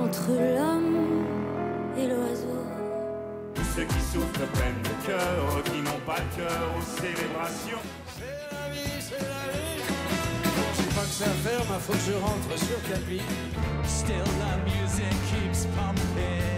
entre l'homme et l'oiseau. Tous ceux qui souffrent prennent le cœur, qui n'ont pas le cœur aux célébrations. C'est la vie, c'est la vie. J'ai pas que ça à faire, ma faut que je rentre sur tapis. Still the music keeps pumping.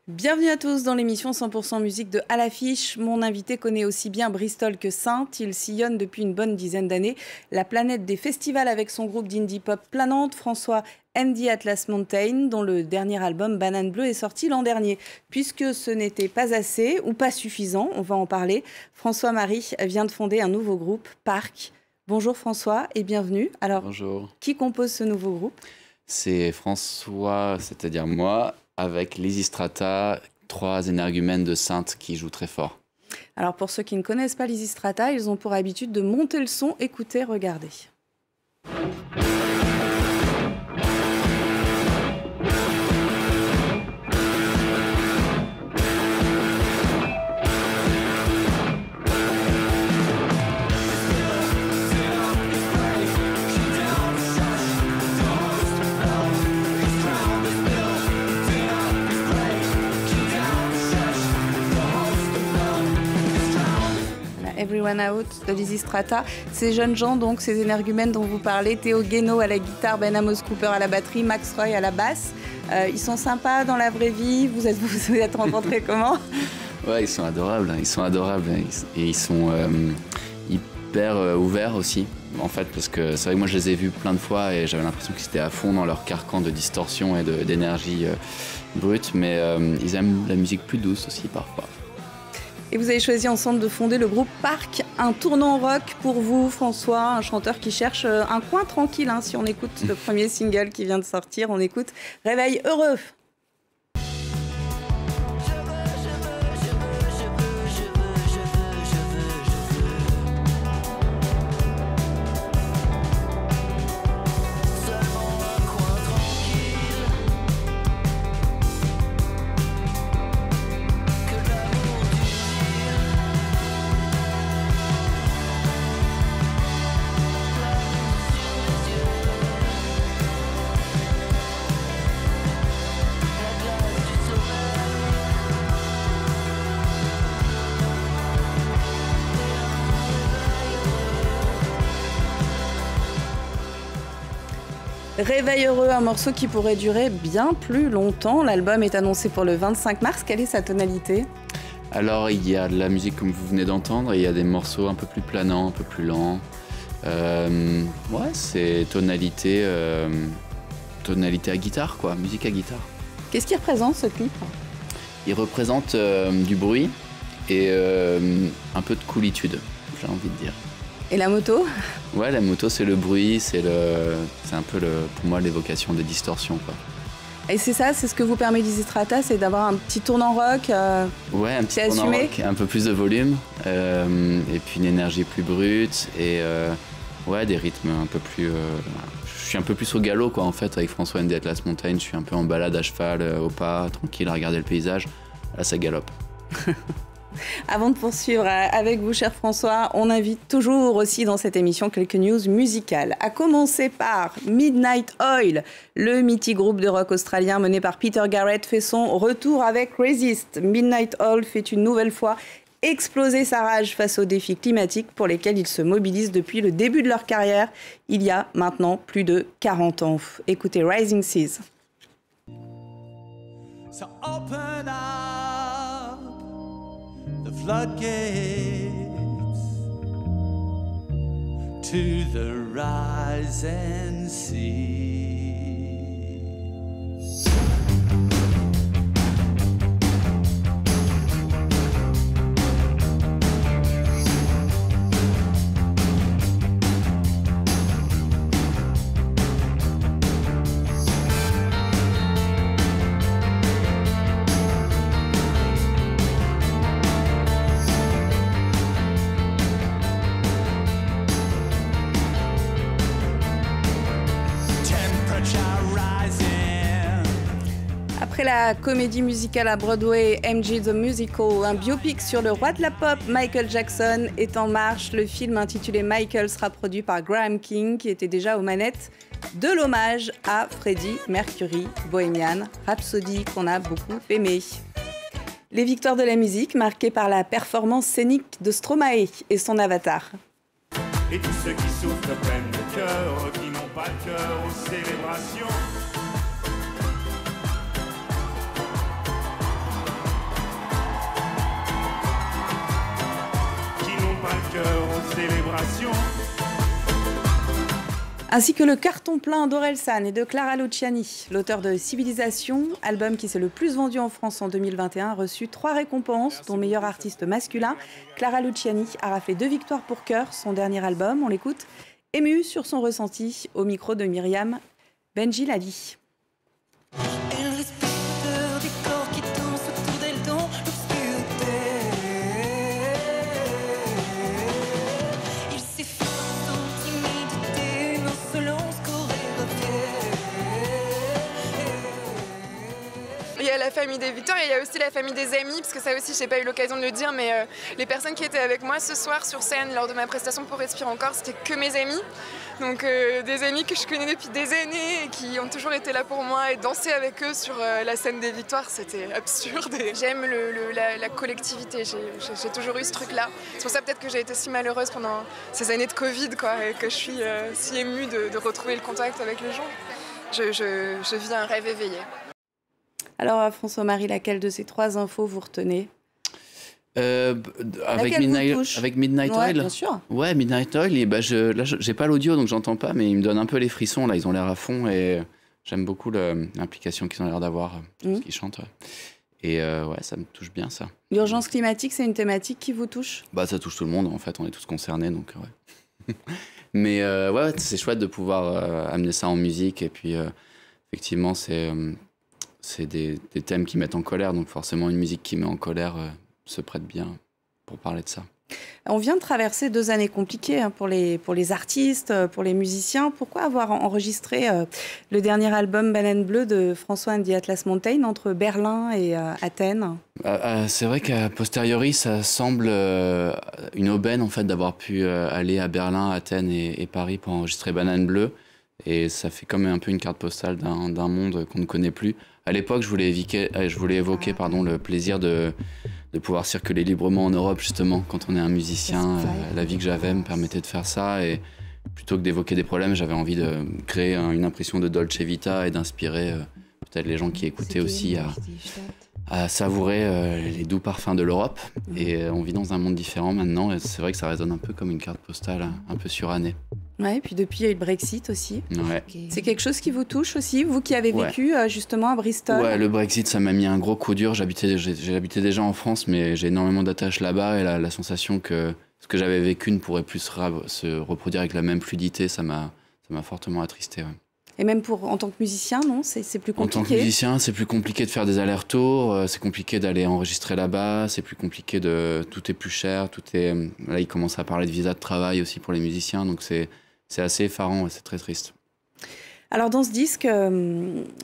Bienvenue à tous dans l'émission 100% musique de À l'affiche. Mon invité connaît aussi bien Bristol que Saintes. Il sillonne depuis une bonne dizaine d'années la planète des festivals avec son groupe d'indie pop Planante, François and the Atlas Mountain, dont le dernier album Banane Bleue est sorti l'an dernier. Puisque ce n'était pas assez ou pas suffisant, on va en parler, François-Marie vient de fonder un nouveau groupe, Parc. Bonjour François et bienvenue. Alors, bonjour. Qui compose ce nouveau groupe ? C'est François, c'est-à-dire moi, avec Lysistrata, 3 énergumènes de Saintes qui jouent très fort. Alors pour ceux qui ne connaissent pas Lysistrata, ils ont pour habitude de monter le son, écouter, regarder. Everyone Out de Lysistrata. Ces jeunes gens, donc ces énergumènes dont vous parlez, Théo Guénaud à la guitare, Ben Amos Cooper à la batterie, Max Roy à la basse. Ils sont sympas dans la vraie vie. Vous êtes rencontrés comment ? Ouais, ils sont adorables. Et ils sont hyper ouverts aussi. En fait, parce que c'est vrai que moi je les ai vus plein de fois et j'avais l'impression qu'ils étaient à fond dans leur carcan de distorsion et d'énergie brute. Mais ils aiment la musique plus douce aussi parfois. Et vous avez choisi ensemble de fonder le groupe Parc, un tournant rock pour vous, François, un chanteur qui cherche un coin tranquille. Hein, si on écoute le premier single qui vient de sortir, on écoute Réveil heureux. Réveil heureux, un morceau qui pourrait durer bien plus longtemps. L'album est annoncé pour le 25 mars. Quelle est sa tonalité ? Alors, il y a de la musique comme vous venez d'entendre, et il y a des morceaux un peu plus planants, un peu plus lents. Ouais, c'est tonalité à guitare, quoi, musique à guitare. Qu'est-ce qu'il représente, ce clip ? Il représente du bruit et un peu de coolitude, j'ai envie de dire. Et la moto ? Ouais, la moto, c'est le bruit, c'est un peu, pour moi, l'évocation des distorsions, quoi. Et c'est ça, c'est ce que vous permet Lysistrata, c'est d'avoir un petit tournant rock ouais, un petit tournant rock, un peu plus de volume, et puis une énergie plus brute, et ouais, des rythmes un peu plus... je suis un peu plus au galop, quoi, en fait, avec François and the Atlas Mountain. Je suis un peu en balade à cheval, au pas, tranquille, à regarder le paysage. Là, ça galope. Avant de poursuivre avec vous, cher François, on invite toujours aussi dans cette émission quelques news musicales. À commencer par Midnight Oil, le mythique groupe de rock australien mené par Peter Garrett fait son retour avec Resist. Midnight Oil fait une nouvelle fois exploser sa rage face aux défis climatiques pour lesquels ils se mobilisent depuis le début de leur carrière, il y a maintenant plus de 40 ans. Écoutez Rising Seas. So open up the floodgates to the rising sea. Après la comédie musicale à Broadway, MJ the Musical, un biopic sur le roi de la pop, Michael Jackson, est en marche. Le film intitulé Michael sera produit par Graham King, qui était déjà aux manettes de l'hommage à Freddie Mercury, Bohemian Rhapsody, qu'on a beaucoup aimé. Les victoires de la musique, marquées par la performance scénique de Stromae et son avatar. Et tous ceux qui souffrent prennent le cœur, qui n'ont pas le cœur aux célébrations. Qui n'ont pas le cœur aux célébrations. Ainsi que le carton plein d'Orelsan et de Clara Luciani. L'auteur de Civilisation, album qui s'est le plus vendu en France en 2021, a reçu 3 récompenses, dont meilleur artiste masculin. Clara Luciani a raflé 2 victoires pour Cœur, son dernier album. On l'écoute, émue sur son ressenti, au micro de Myriam Benjilali. Il y a la famille des victoires et il y a aussi la famille des amis, parce que ça aussi, je n'ai pas eu l'occasion de le dire, mais les personnes qui étaient avec moi ce soir sur scène lors de ma prestation pour Respire encore, c'était que mes amis. Donc des amis que je connais depuis des années et qui ont toujours été là pour moi, et danser avec eux sur la scène des victoires, c'était absurde. J'aime la collectivité, j'ai toujours eu ce truc-là. C'est pour ça peut-être que j'ai été si malheureuse pendant ces années de Covid, quoi, et que je suis si émue de retrouver le contact avec les gens. Je vis un rêve éveillé. Alors, François-Marie, laquelle de ces 3 infos vous retenez ? Avec Midnight ouais, Oil. Bien sûr. Ouais, Midnight Oil. Et là, j'ai pas l'audio, donc j'entends pas, mais ils me donnent un peu les frissons. Là, ils ont l'air à fond et j'aime beaucoup l'implication qu'ils ont l'air d'avoir, ce qu'ils chantent. Ouais. Et ouais, ça me touche bien, ça. L'urgence climatique, c'est une thématique qui vous touche ? Bah, ça touche tout le monde, en fait. On est tous concernés, donc ouais. Mais ouais, c'est chouette de pouvoir amener ça en musique. Et puis, effectivement, c'est des thèmes qui mettent en colère, donc forcément une musique qui met en colère se prête bien pour parler de ça. On vient de traverser 2 années compliquées pour les artistes, pour les musiciens. Pourquoi avoir enregistré le dernier album Banane Bleue de François and the Atlas Mountain entre Berlin et Athènes ? C'est vrai qu'à posteriori, ça semble une aubaine en fait, d'avoir pu aller à Berlin, Athènes et Paris pour enregistrer Banane Bleue. Et ça fait comme un peu une carte postale d'un monde qu'on ne connaît plus. À l'époque, je voulais évoquer le plaisir de pouvoir circuler librement en Europe, justement, quand on est un musicien. La vie que j'avais me permettait de faire ça. Et plutôt que d'évoquer des problèmes, j'avais envie de créer une impression de Dolce Vita et d'inspirer peut-être les gens qui écoutaient aussi à savourer les doux parfums de l'Europe. Et on vit dans un monde différent maintenant. Et c'est vrai que ça résonne un peu comme une carte postale, un peu surannée. Ouais, et puis depuis, il y a eu le Brexit aussi. Ouais. C'est quelque chose qui vous touche aussi, vous qui avez vécu justement à Bristol ? Ouais, le Brexit, ça m'a mis un gros coup dur. J'ai habité déjà en France, mais j'ai énormément d'attaches là-bas et la sensation que ce que j'avais vécu ne pourrait plus se reproduire avec la même fluidité, ça m'a fortement attristé. Ouais. Et même en tant que musicien, non ? C'est plus compliqué. En tant que musicien, c'est plus compliqué de faire des allers-retours, c'est compliqué d'aller enregistrer là-bas, c'est plus compliqué tout est plus cher, là, ils commencent à parler de visa de travail aussi pour les musiciens, donc c'est assez effarant, c'est très triste. Alors dans ce disque,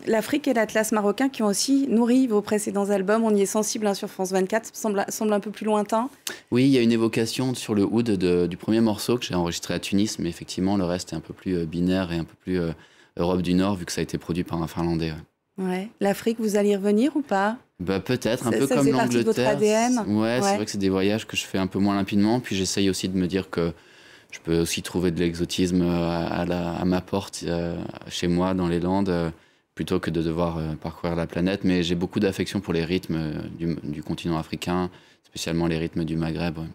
l'Afrique et l'Atlas marocain qui ont aussi nourri vos précédents albums, on y est sensible sur France 24, semble un peu plus lointain. Oui, il y a une évocation sur le oud du premier morceau que j'ai enregistré à Tunis, mais effectivement le reste est un peu plus binaire et un peu plus Europe du Nord vu que ça a été produit par un Finlandais. Ouais. L'Afrique, vous allez y revenir ou pas ? Bah, peut-être, un peu comme l'Angleterre. Ça fait partie de votre ADN. Ouais, c'est vrai que c'est des voyages que je fais un peu moins limpidement, puis j'essaye aussi de me dire que je peux aussi trouver de l'exotisme à ma porte, chez moi, dans les Landes, plutôt que de devoir parcourir la planète. Mais j'ai beaucoup d'affection pour les rythmes du continent africain, spécialement les rythmes du Maghreb. Ouais.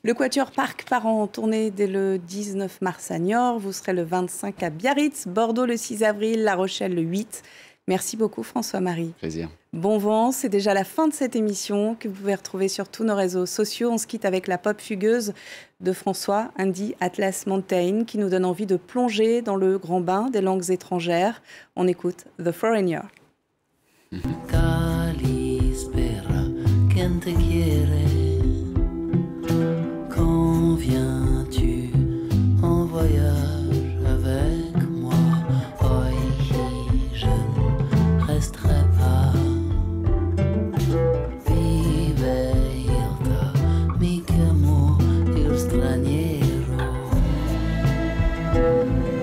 Le Quatuor Parc part en tournée dès le 19 mars à Niort. Vous serez le 25 à Biarritz, Bordeaux le 6 avril, La Rochelle le 8. Merci beaucoup François-Marie. Plaisir. Bon vent, c'est déjà la fin de cette émission que vous pouvez retrouver sur tous nos réseaux sociaux. On se quitte avec la pop fugueuse de François and the Atlas Mountain qui nous donne envie de plonger dans le grand bain des langues étrangères. On écoute The Foreigner. Kalispera, quien te quiere? Quand viens-tu en voyage avec moi? Hoy je ne resterai pas. Thank